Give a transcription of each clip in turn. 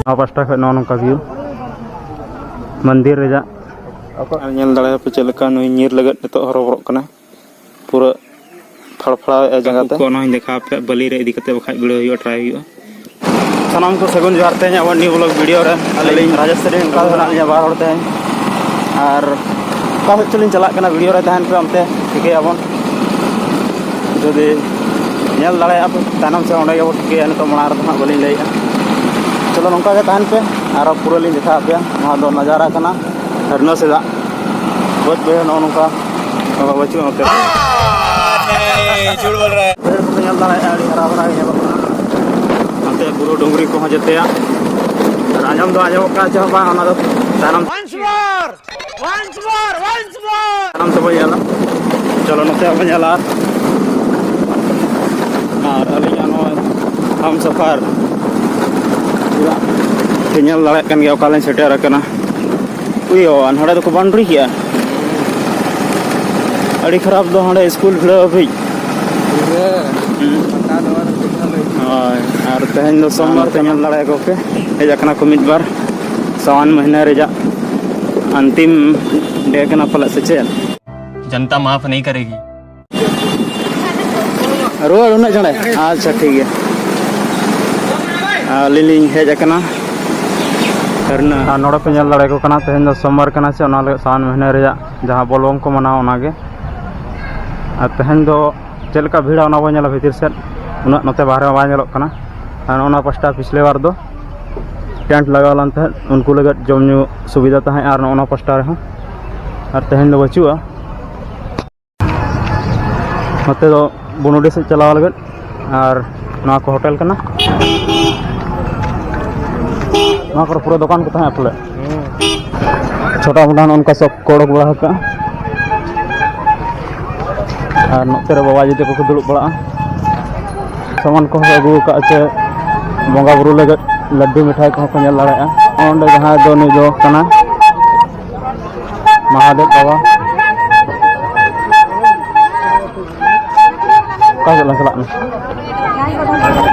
Pasta खा नौका view मंदिर रेजा पे चलका नीर लगे नित हरबरना पूरा फड़फड़ा जगह को देखा पे बलि रे इदी कते बखा वीडियो ट्राई सामान को सगुन जोहारते हैं अब न्यू ब्लॉग वीडियो रे अली राजस्थानी उनका बार होते हैं और का चलिन चला वीडियो रे तहन पे हमते ठिके आबन जदि नेल दाड़े आप तानम से ओंडे गेबो ठिके नितो मणा रे हां बलिन लैया चलो नौका के तहन पे और पूरा लिन देखा पे वहां दो नजारा कना हरनो से दा बहुत बे नौका बच्चू होते झूठ बोल रहा है नेल दाड़े आड़ी हरा भरा गेबो अंते गुरु डोंगरी को जतेया आजम दो आजम का चाहबा ओना दो तानम once more तानम से बयाला चलो नते अब जाला और अलिया नो हम सफर केनल दाड़े कन गया कालें सेटेर कना उयो अनहड़ा दो को बाउंड्री किया अड़ी खराब दो हंडे स्कूल भिड़ा अभी और तेहन दो सोमवार केनल दाड़े को पे हेजना को मिद बार सावन महीना रेजा अंतिम डे कना पल से चल जनता माफ नहीं करेगी रोड उन्ना जड़े अच्छा ठीक है लिली हेजना करना नोड़ा पे नल दाड़े को कना तेहन दो सोमवार कना से ओना सावन महीना रेजा जहां बोलबम को मना ओनागे और तेहन दो चलका भीड़ा ओना बो नेला भीतर से उना नते बाहर में बाजलोग कना और ओना पास्टा पिछले बार दो टेंट लगावलन तह उनको लगे जमू सुविधा तहें और ओना पास्टा रे और तेहन दो बचुआ नते दो बुनुडी से चलाव लगे और ना को होटल कना ना को पूरा दुकान को तहें फले छोटा मोटा उनका सब कोड़क बड़ा का और नते रे बाबा जी को दुड़ुब बड़ा सामान को अगू का चे बंगा बुरु लगे लड्डू मिठाई को नेल दाड़ेया ओंडे जहां दो नुई दो कना महादेव बाबा का चला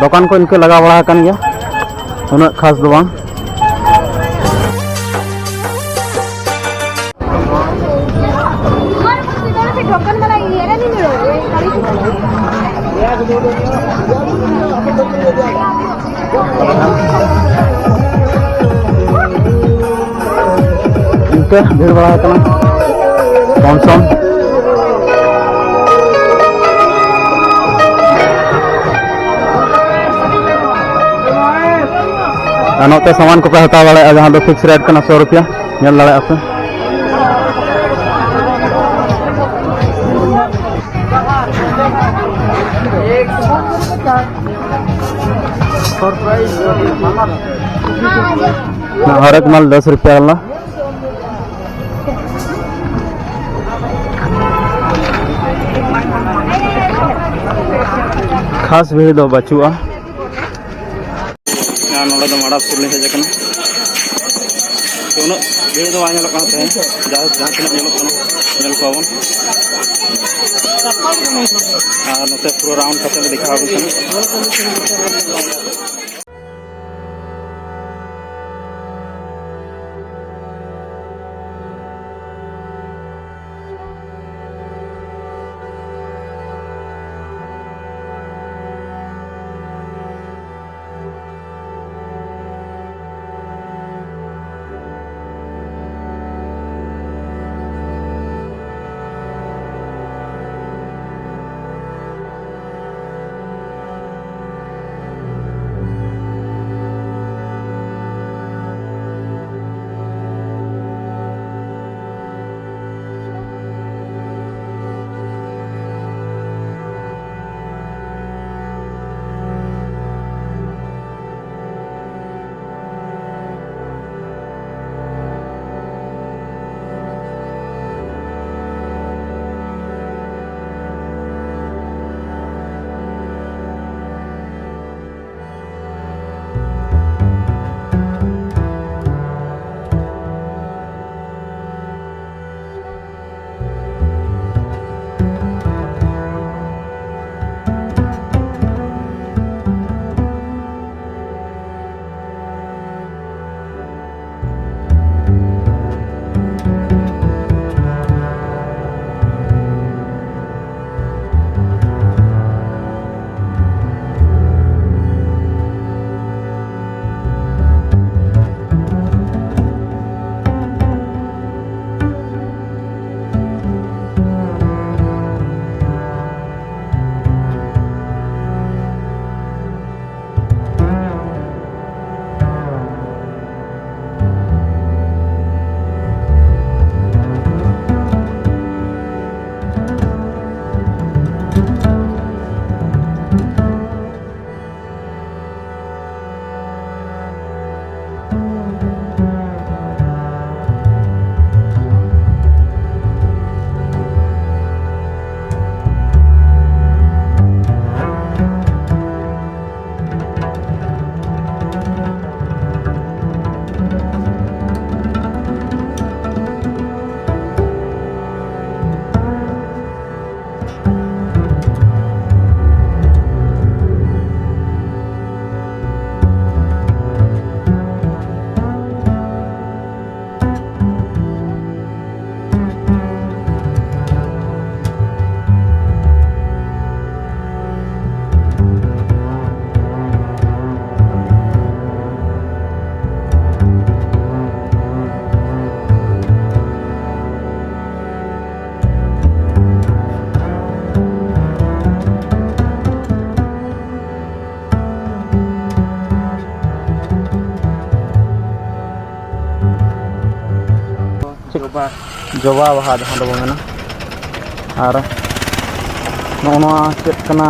दुकान को इनके लगा बड़ा कन गया उना खास दो बांग इनके भीड़ बड़ा कना कौन सा नोते सामान को हत्या दाड़े जहाँ दो फिक्स रेट कना 100 रुपया नेल दाड़े पे हर एक माल 10 रुपया वाला खास भीड़ दो बचुआ नोड़ा दो माड़ा पुरले हेजना उन्ना भीड़ दो आने लगा जहाँ तीन नेल को नोते पूरा राउंड करते दिखा जबा बाहा जहाँ दो मेना और नोआ चेक कना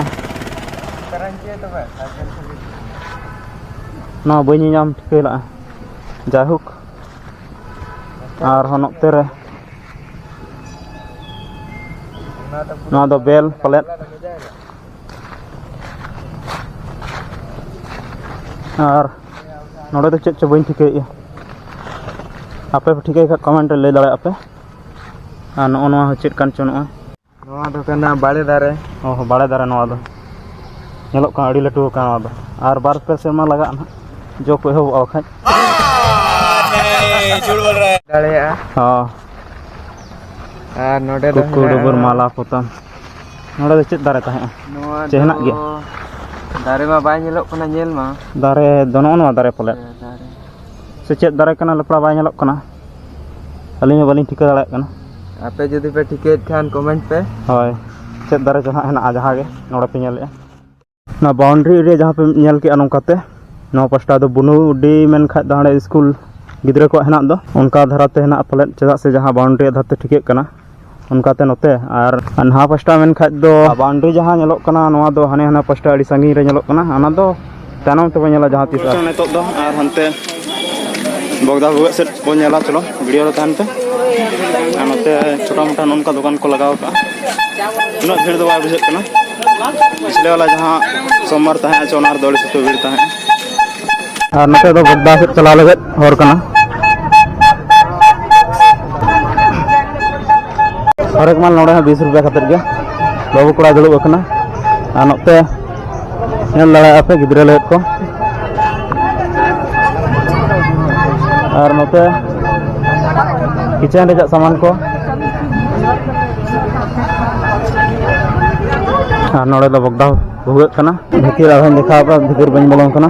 ना बनी नाम ठिकेला जाहुक और नोते रे ना दो बेल पलेट और नोड़े तो चेक बी ठिके आपे ठिके कमेंट ले दाड़े आपे और नोआ चेक कान चो नोआ बाड़े दारे ओह बाड़े दारे नोआ दो नेलोक का अड़ी लटू का नोआ दो और बार पे सेमा लगा ना जो को एहब खाज हाँ और नोडे कुकु डुबुर माला पोतम नोड़े चेक दारे तहे चेहना गया दारे मा बाय नेलोक कना नेल मा दारे दोनों नोआ दारे पले से चेक दारे कना लपड़ा बाय नेलोक कना अलिंग बालिंग ठिका दाड़े कना आपे जदि पे टिकेट खान कमेंट पे होय चेक दारे जहाँ हेना जहाँ गे नोड़े पे नेले ना बाउंड्री एरिया जहाँ पे नेल के नौकाते नौ पास्टा दो बुनुडी मेन खाद दाड़े स्कूल गिद्रे को हेना दो उनका धराते हेना पले चेदा से जहाँ बाउंड्री धरते ठिके कना उनकाते नोते और नहा पास्टा मेन खाद दो बाउंड्री जहाँ नेलोक कना नोआ दो हाने हाना पास्टा अड़ी संगी रे नेलोक कना आना दो तानम ते बनेला जहाँ तीस नेतो दो और हनते बगदा हुए से बनेला चलो वीडियो रे तानते और नोते छोटा मोटा नोनका दुकान को लगाव का उना भीड़ दो बुझे कना इसलिए वाला जहाँ सोमवार तहे चोनार दौड़ी से भीड़ तहे और नोते दो बगदा से चला लगे और कना हर एक माल नोड़े 20 रुपया खातिर गया बाबू कोड़ा दुड़ुब कना और नोते नेल लड़ा पे गिद्रे लेट को और नोते किचन रे सामान को और नोड़े दो बगदा भुगे कना भीतर आधान देखा पा भीतर बन बोलों कना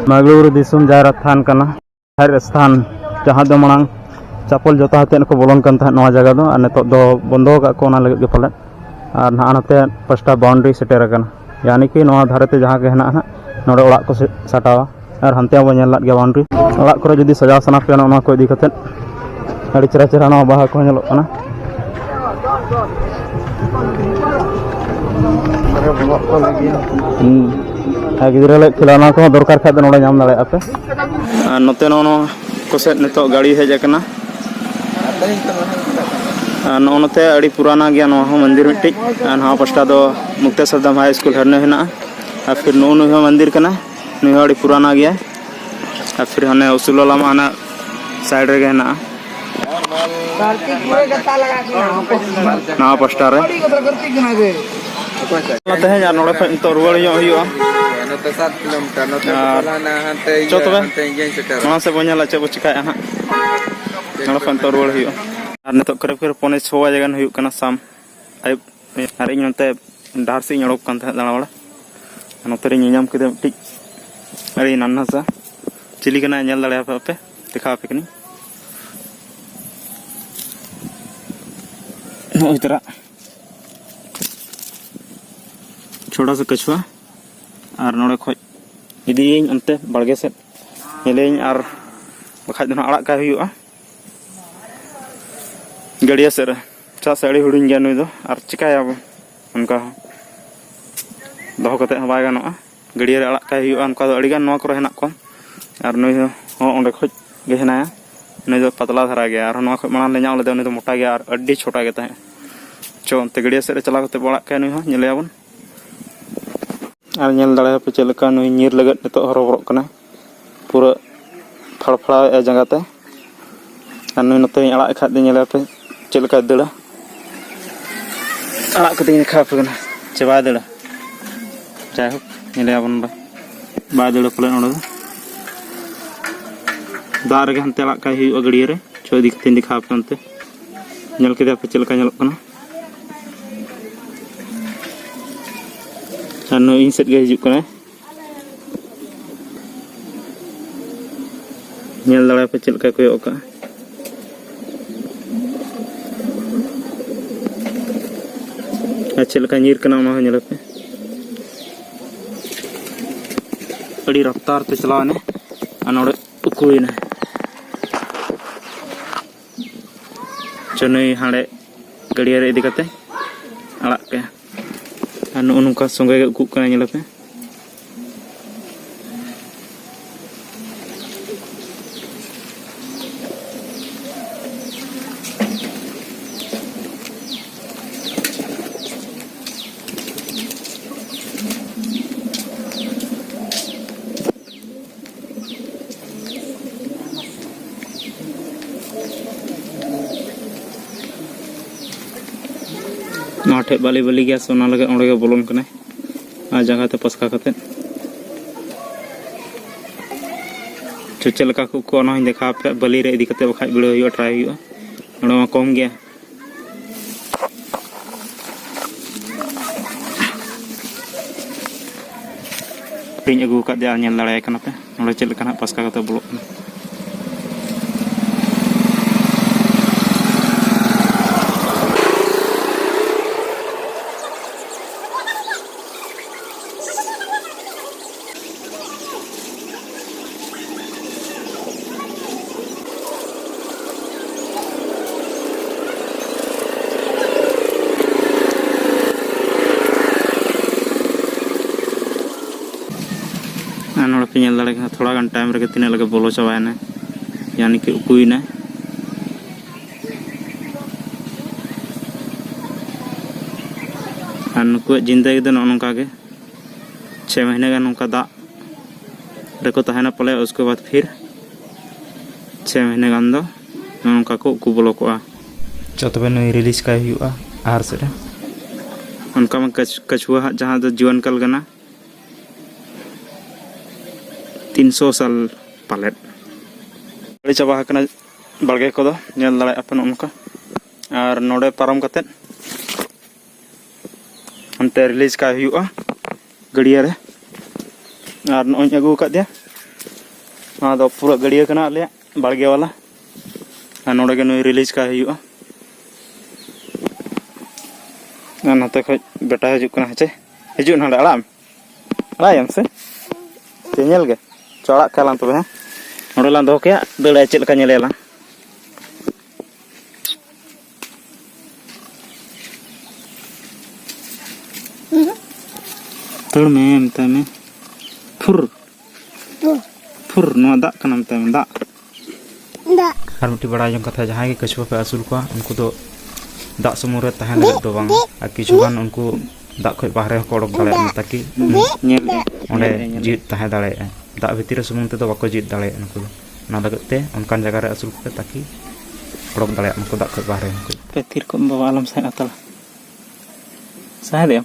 मंगलुरु दिसुम जारा थान कना हर स्थान जहाँ दो मांग चपल जोता हते को बोलोन कन था नवा जगह दो और नितो दो बंदो का कोना लगे के पले और नाते पास्टा बाउंड्री सेटेर कना यानी कि नवा धारते जहाँ के हेना नोड़े ओड़ा को सटावा और हनते बो नेल गया बाउंड्री ओड़ा करे जदी सजा सना पे ना को इदी कते अड़ी चेहरा चेहरा नवा बाहा को नेलो कना गिद्रे ले खिलौना को दरकार खाद नोड़े नाम दाड़े आपे नोते नो कोसे नितो गाड़ी हेज कना नोते अड़ी पुराना गया नो मंदिर मिट्टी नहा पास्टा दो मुक्तेश्वर धाम हाई स्कूल हरने हेना और फिर नो मंदिर कना नु अड़ी पुराना गया और फिर हने उसूलोला माना साइड रे हेना नहा पास्टा रे तहे जा नोड़े खन तो रुवाड़ यो हुआ नोते 7 किलोमीटर नोते बोलाना हते चो तबे इंजन सेटर नोआ से बनेला चे बो चिकाया हां नोड़े खन तो रुवाड़ हुआ और नितो करीब करीब 5:30 जगन हुआ कना शाम आय और इन नोते डार से अड़ोक कान था दाड़ा वाला नोते रे नियाम के टिक अड़ी नन्ना सा चिली कना नेल दाड़े पे दिखा पे कनी ओई तरह छोटा सा कछुआ और नोड़े खो इदीन अंते बाड़गे से नेलें और बखाज दो आड़ा का हुआ गड़िया से चा से अड़ी हुडिंग गया नुई दो और चिकाया उनका दो कते बाय गानोआ गड़िया रे आड़ा का हुआ उनका अड़ी गान नोआ को हेना को और नुई दो ओंडे खो गे हेनाया नुई दो पतला धरा गया और नोआ खो माना ले नाम ले उनी दो मोटा गया और अड्डी छोटा गे तहे चो अंते गड़िया से चला कते बड़ा का नुई हो नेलेयाबन और नेल दाड़े पे चलका नुई नीर लगत नितो हरोबरक कना पूरा फड़फड़ा जंगाते और नुई नते आड़ा खाद दे नेले पे चलका दड़ा आड़ा कते खा पे कना चबा दड़ा जाय नेलेयाबन बा दड़ा पले नोडो दार गे हनते आड़ा का हुआ गड़िया रे छो दी कते दिखा पे अंते नेल के पे चलका नेलक कना इन सेट के हिजुक कना नेल दाड़ा पे चलका को योका चलका नीर कना पे अड़ी रफ्तार ते चलावने नोड़े उकुईने चुनई हाड़े गड़िया रे इदी कते अड़ाग के नुका संगे उकुक कना नेलपे ठे बाली बाली गया सोना लगे ओंडे बोलन कने आ जगह ते पसका कते चुचे लका को न देखा पे बाली रे इदी कते बखाय बिड़ो हुयो ट्राई हुयो ओंडे मा कम गया पिन अगु का दे नेल दाड़े कना पे ओंडे चेल लका पसका कते बोलो पे नेल दाड़े थोड़ा गान टाइम रे तीन लगे बोलो चाबायना यानी कि उकुईना नुकु जिंदगी दो नौका के 6 महीने का नौका दा रेको तहना पले उसके बाद फिर 6 महीने गान दो नौका को उकु बोलो को जो तबे नई रिलीज का हुआ आर से उनका में कछुआ जहां दो जीवन काल गना 300 साल पालेट चाबा हकना बाड़गे को नेल दाड़े अपन उनका और नोडे पारम कते अंते रिलीज का हुआ गड़िया रे और नोई अगू का दिया दो पूरा गड़िया कना ले बाड़गे वाला और नोडे के नोई रिलीज का हुआ नाते खज बेटा हजू कना हेचे हजू नाडे आड़ाम आड़ायम से चेल गे चौड़ा कालां तबे नोडे लां दो के दड़ा चेल का नेलेला तड़ में मते में फुर फुर नो दा कना मते में दा हर मिट्टी बड़ा जंग कथा जहां के कछुआ पे असूल को उनको दो दा समूह रे तहन दो बांग आ किछुगान उनको दा खय बाहरे को ओडक दाड़े ताकि नेल ओंडे जीत तहन दाड़े दा भीतर सुमुंग ते दो बाको जीत दाड़े उनको ना लगते उनकान जगह रे असूल को ताकि ओडक दाड़े उनको दा खय बाहरे उनको पे तीर को बाबा आलम साइ अतल साइ दे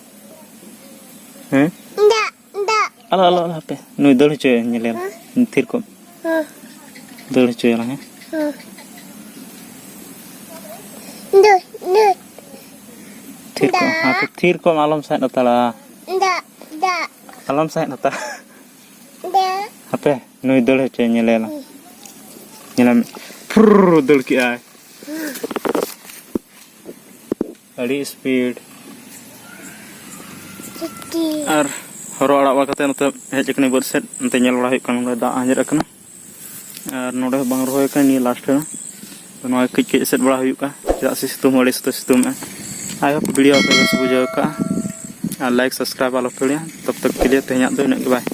हैं अला अला अला पे नुई दड़ चोय नेले तीर को दड़ चोय ला है थीर को आलम साइ अतला आलम साइ अतला हापे नुई दड़ चोय नेले ला नेला फुर दड़ की आय अड़ी स्पीड और हरो आड़ा बाकते नते हेज कने बरसेट नते नेल बड़ा हुई कन दा आंजर कना और नोडे बांग रोय कन नि लास्ट रे नोय कच कच सेट बड़ा हुई का चेदा से सितुम अड़ी सितुम आई होप वीडियो पे बुझाव का लाइक सब्सक्राइब आलो पेड़िया तब तक के लिए तेहना दो इनक बाय।